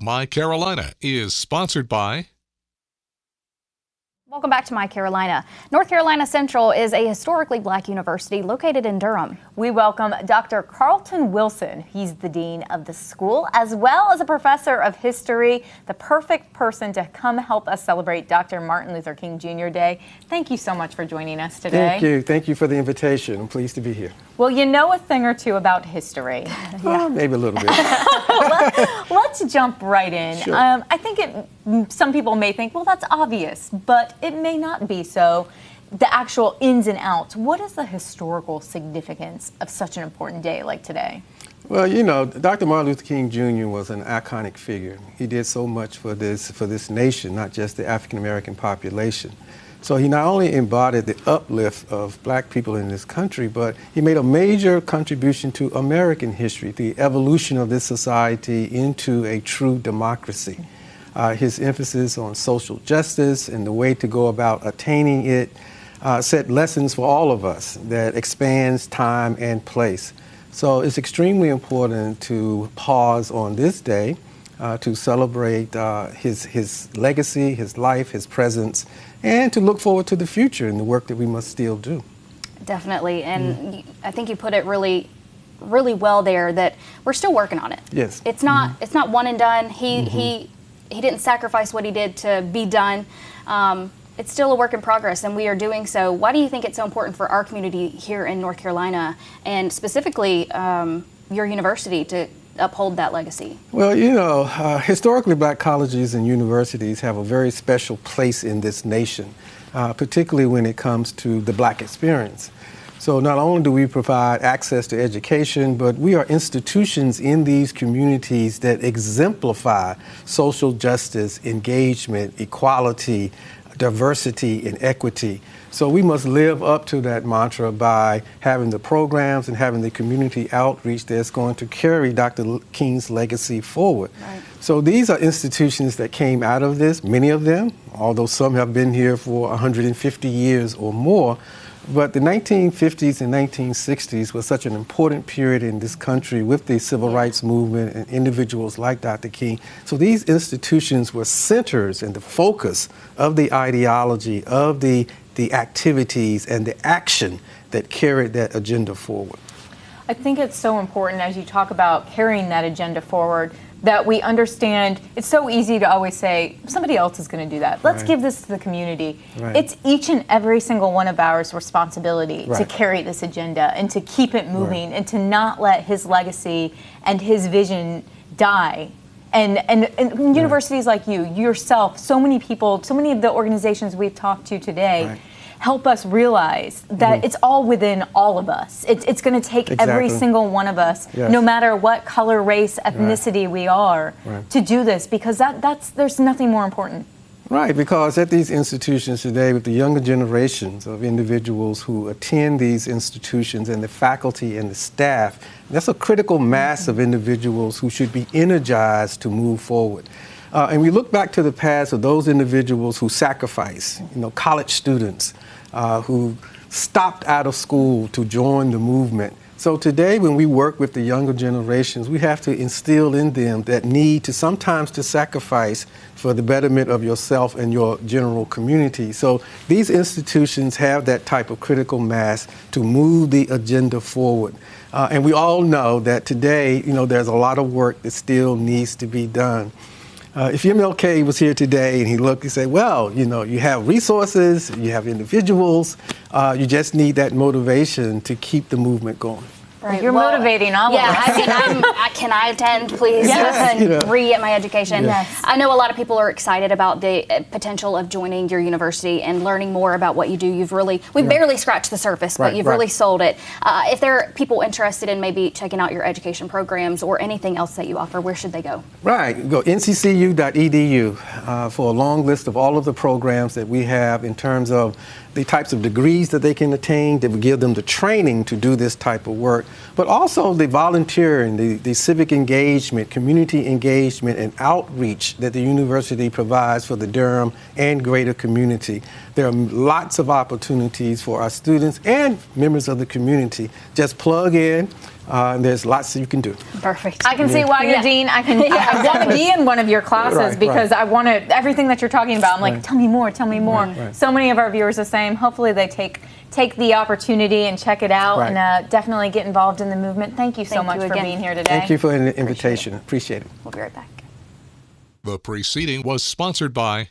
My Carolina is sponsored by... Welcome back to My Carolina. North Carolina Central is a historically black university located in Durham. We welcome Dr. Carlton Wilson. He's the dean of the school, as well as a professor of history, the perfect person to come help us celebrate Dr. Martin Luther King Jr. Day. Thank you so much for joining us today. Thank you. Thank you for the invitation. I'm pleased to be here. Well, you know a thing or two about history. Yeah. Maybe a little bit. Let's jump right in. Sure. I think some people may think, well, that's obvious, but it may not be so. The actual ins and outs. What is the historical significance of such an important day like today? Well, you know, Dr. Martin Luther King Jr. was an iconic figure. He did so much for this nation, not just the African American population. So he not only embodied the uplift of black people in this country, but he made a major contribution to American history, the evolution of this society into a true democracy. His emphasis on social justice and the way to go about attaining it set lessons for all of us that expands time and place. So it's extremely important to pause on this day to celebrate his legacy, his life, his presence, and to look forward to the future and the work that we must still do. Definitely, and I think you put it really well there that we're still working on it. Yes. It's not one and done. He didn't sacrifice what he did to be done. It's still a work in progress, and we are doing so. Why do you think it's so important for our community here in North Carolina, and specifically your university, to uphold that legacy? Well, you know, historically black colleges and universities have a very special place in this nation, particularly when it comes to the black experience. So not only do we provide access to education, but we are institutions in these communities that exemplify social justice, engagement, equality, diversity, and equity. So we must live up to that mantra by having the programs and having the community outreach that's going to carry Dr. King's legacy forward. Right. So these are institutions that came out of this, many of them, although some have been here for 150 years or more. But the 1950s and 1960s was such an important period in this country with the civil rights movement and individuals like Dr. King. So these institutions were centers and the focus of the ideology, of the activities and the action that carried that agenda forward. I think it's so important as you talk about carrying that agenda forward that we understand it's so easy to always say somebody else is going to do that. Let's give this to the community. Right. It's each and every single one of ours responsibility to carry this agenda and to keep it moving and to not let his legacy and his vision die. And universities like you, yourself, so many people, so many of the organizations we've talked to today help us realize that it's all within all of us. It's going to take every single one of us, no matter what color, race, ethnicity we are, to do this, because there's nothing more important. Right, because at these institutions today, with the younger generations of individuals who attend these institutions and the faculty and the staff, that's a critical mass of individuals who should be energized to move forward. And we look back to the past of those individuals who sacrificed, you know, college students who stopped out of school to join the movement. So today, when we work with the younger generations, we have to instill in them that need to sometimes to sacrifice for the betterment of yourself and your general community. So these institutions have that type of critical mass to move the agenda forward. And we all know that today, you know, there's a lot of work that still needs to be done. If MLK was here today and he looked, he said, well, you know, you have resources, you have individuals, you just need that motivation to keep the movement going. Right. You're motivating all of us. Yeah, can I attend, please? Yes. And re-get my education. Yes. I know a lot of people are excited about the potential of joining your university and learning more about what you do. We've barely scratched the surface, but you've really sold it. If there are people interested in maybe checking out your education programs or anything else that you offer, where should they go? Right, go nccu.edu for a long list of all of the programs that we have in terms of the types of degrees that they can attain that will give them the training to do this type of work, but also the volunteering, the civic engagement, community engagement, and outreach that the university provides for the Durham and greater community. There are lots of opportunities for our students and members of the community. Just plug in. and there's lots that you can do. Perfect. I can see why you're dean. I want to be in one of your classes Right, because I want to, everything that you're talking about, I'm like, tell me more, tell me more. Right. So many of our viewers the same. Hopefully they take the opportunity and check it out and definitely get involved in the movement. Thank you so much for being here today. Thank you for the invitation. Appreciate it. We'll be right back. The preceding was sponsored by